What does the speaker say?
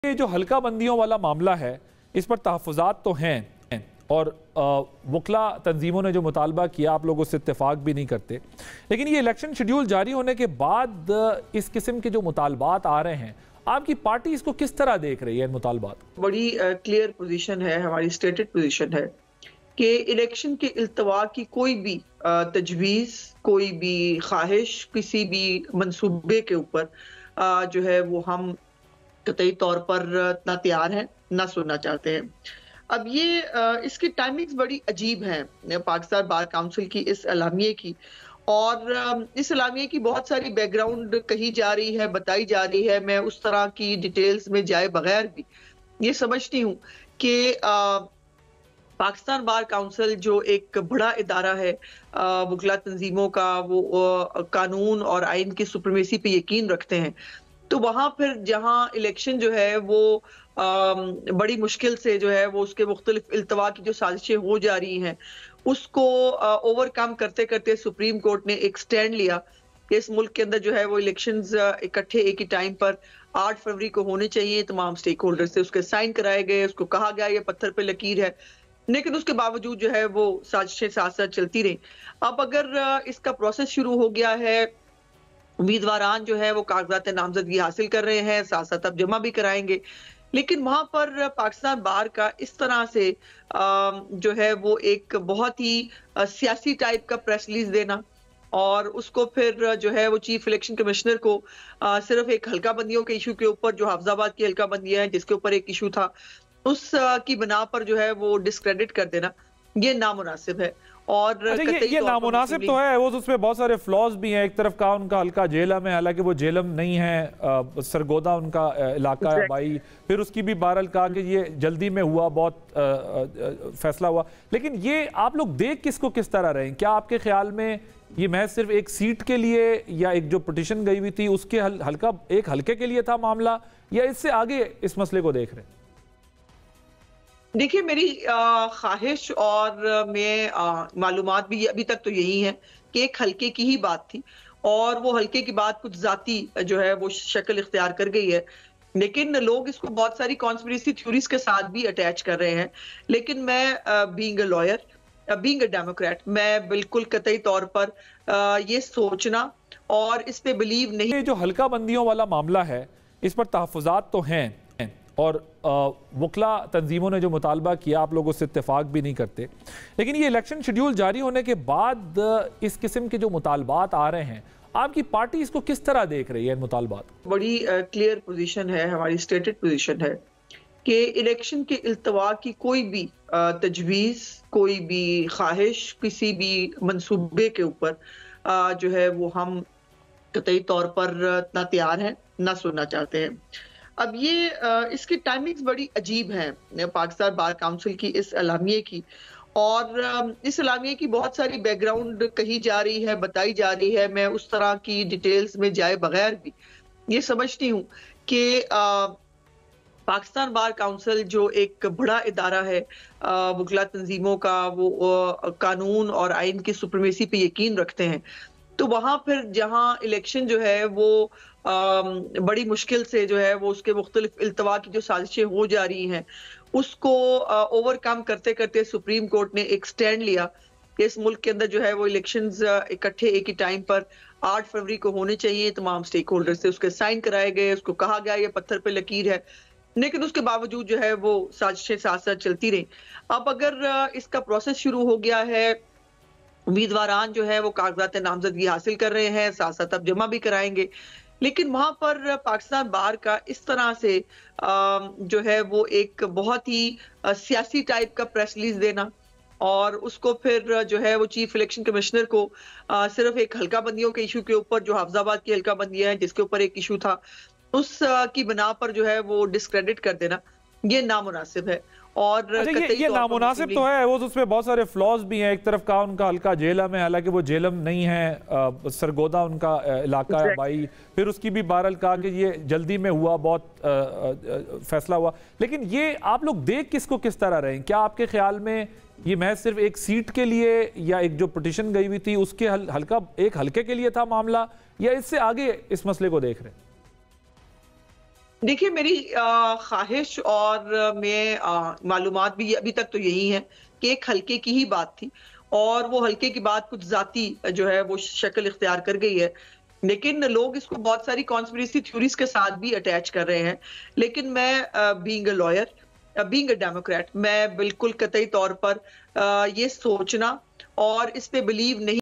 ये जो हल्का बंदियों वाला मामला है, इस पर तहफ़्फ़ुज़ात तो हैं और वकला तंजीमों ने जो मुतालबा किया, आप लोग उससे इत्तेफाक भी नहीं करते, लेकिन ये इलेक्शन शेड्यूल जारी होने के बाद इस किस्म के जो मुतालबात आ रहे हैं, आपकी पार्टी इसको किस तरह देख रही है? इन मुतालबात बड़ी क्लियर पोजीशन है, हमारी स्टेटेड पोजीशन है कि इलेक्शन के इल्तवा की कोई भी तजवीज़, कोई भी ख्वाहिश, किसी भी मंसूबे के ऊपर जो है वो हम कतई तौर पर ना तैयार हैं, ना सुनना चाहते हैं। अब ये इसकी टाइमिंग्स बड़ी अजीब हैं पाकिस्तान बार काउंसिल की इस एलामिये की, और इस एलामिये की बहुत सारी बैकग्राउंड कही जा रही है, बताई जा रही है। मैं उस तरह की डिटेल्स में जाए बगैर भी ये समझती हूँ कि पाकिस्तान बार काउंसिल जो एक बड़ा इदारा है वकला तंजीमों का, वो कानून और आइन की सुप्रीमेसी पे यकीन रखते हैं। तो वहाँ फिर जहाँ इलेक्शन जो है वो बड़ी मुश्किल से जो है वो उसके मुख्तलिफ इल्तवा की जो साजिशें हो जा रही हैं, उसको ओवरकम करते करते सुप्रीम कोर्ट ने एक स्टैंड लिया कि इस मुल्क के अंदर जो है वो इलेक्शंस इकट्ठे एक ही टाइम पर 8 फरवरी को होने चाहिए। तमाम स्टेक होल्डर से उसके साइन कराए गए, उसको कहा गया ये पत्थर पे लकीर है, लेकिन उसके बावजूद जो है वो साजिशें साथ साथ चलती रही। अब अगर इसका प्रोसेस शुरू हो गया है, उम्मीदवारान जो है वो कागजात नामजदगी हासिल कर रहे हैं, साथ साथ अब जमा भी कराएंगे, लेकिन वहां पर पाकिस्तान बार का इस तरह से जो है वो एक बहुत ही सियासी टाइप का प्रेस रिलीज देना, और उसको फिर जो है वो चीफ इलेक्शन कमिश्नर को सिर्फ एक हल्का बंदियों के इशू के ऊपर, जो हाफजाबाद की हल्का बंदियां हैं जिसके ऊपर एक इशू था, उस की बिना पर जो है वो डिस्क्रेडिट कर देना, ये नामुनासिब है। और अच्छा, ये नामुनासिब तो है, वो उसमें बहुत सारे फ्लॉज भी हैं। एक तरफ कहा उनका हल्का जेलम है, हालांकि वो जेलम नहीं है, सरगोदा उनका इलाका है भाई। फिर उसकी भी बहरहाल कहा कि ये जल्दी में हुआ, बहुत फैसला हुआ। लेकिन ये आप लोग देख किसको किस तरह रहे हैं? क्या आपके ख्याल में ये महज सिर्फ एक सीट के लिए या एक जो पिटिशन गई हुई थी उसके एक हल्के के लिए था मामला, या इससे आगे इस मसले को देख रहे हैं? देखिए, मेरी ख्वाहिश और मैं मालूमात भी अभी तक तो यही है कि एक हल्के की ही बात थी, और वो हल्के की बात कुछ जाती जो है वो शक्ल इख्तियार कर गई है, लेकिन लोग इसको बहुत सारी कॉन्स्पिरेसी थ्योरीज के साथ भी अटैच कर रहे हैं। लेकिन मैं being a lawyer, being a Democrat, मैं बिल्कुल कतई तौर पर ये सोचना और इस पे बिलीव नहीं। ये जो हल्का बंदियों वाला मामला है, इस पर तहफ़्फ़ुज़ात तो हैं और वकला तंजीमों ने जो मुतालबा किया, आप लोग उससे इत्तेफाक भी नहीं करते, लेकिन ये इलेक्शन शेड्यूल जारी होने के बाद इस किस्म के जो मुतालबात आ रहे हैं, आपकी पार्टी इसको किस तरह देख रही है? इन मुतालबात बड़ी क्लियर पोजीशन है, हमारी स्टेटेड पोजीशन है कि इलेक्शन के इल्तवा की कोई भी तजवीज़, कोई भी ख्वाहिश, किसी भी मंसूबे के ऊपर जो है वो हम कतई तौर पर ना तैयार हैं, ना सुनना चाहते हैं। अब ये इसकी टाइमिंग्स बड़ी अजीब हैं पाकिस्तान बार काउंसिल की इस एलामिये की, और इस एलामिये की बहुत सारी बैकग्राउंड कही जा रही है, बताई जा रही है। मैं उस तरह की डिटेल्स में जाए बगैर भी ये समझती हूँ कि पाकिस्तान बार काउंसिल जो एक बड़ा इदारा है वकला तंजीमों का, वो कानून और आइन की सुप्रीमेसी पे यकीन रखते हैं। तो वहाँ फिर जहाँ इलेक्शन जो है वो बड़ी मुश्किल से जो है वो उसके मुख्तलिफ इल्तवा की जो साजिशें हो जा रही हैं, उसको ओवरकम करते करते सुप्रीम कोर्ट ने एक स्टैंड लिया कि इस मुल्क के अंदर जो है वो इलेक्शंस इकट्ठे एक ही टाइम पर 8 फरवरी को होने चाहिए। तमाम स्टेक होल्डर से उसके साइन कराए गए, उसको कहा गया ये पत्थर पे लकीर है, लेकिन उसके बावजूद जो है वो साजिशें साथ साथ चलती रही। अब अगर इसका प्रोसेस शुरू हो गया है, उम्मीदवारान जो है वो कागजात नामजदगी हासिल कर रहे हैं, साथ साथ अब जमा भी कराएंगे, लेकिन वहां पर पाकिस्तान बार का इस तरह से जो है वो एक बहुत ही सियासी टाइप का प्रेस रिलीज देना, और उसको फिर जो है वो चीफ इलेक्शन कमिश्नर को सिर्फ एक हल्का बंदियों के इशू के ऊपर, जो हाफजाबाद की हल्का बंदियां हैं जिसके ऊपर एक इशू था, उस की बिना पर जो है वो डिस्क्रेडिट कर देना, ये नामुनासिब है। और अच्छा, ये नामुनासिब तो है, वो उसमें बहुत सारे फ्लॉज भी हैं। एक तरफ कहा उनका हल्का जेलम है, हालांकि वो जेलम नहीं है, सरगोदा उनका इलाका है भाई। फिर उसकी भी बहरहाल कहा कि ये जल्दी में हुआ, बहुत फैसला हुआ। लेकिन ये आप लोग देख किसको किस तरह रहे हैं? क्या आपके ख्याल में ये महज सिर्फ एक सीट के लिए या एक जो पिटिशन गई हुई थी उसके एक हल्के के लिए था मामला, या इससे आगे इस मसले को देख रहे हैं? देखिए, मेरी ख्वाहिश और मालूमात भी अभी तक तो यही है कि एक हल्के की ही बात थी और वो हल्के की बात कुछ ज़ाती जो है वो शक्ल इख्तियार कर गई है। लेकिन लोग इसको बहुत सारी कॉन्स्पिरेसी थ्योरीज़ के साथ भी अटैच कर रहे हैं। लेकिन मैं being a lawyer, being a Democrat, मैं बिल्कुल कतई तौर पर ये सोचना और इस पे बिलीव नहीं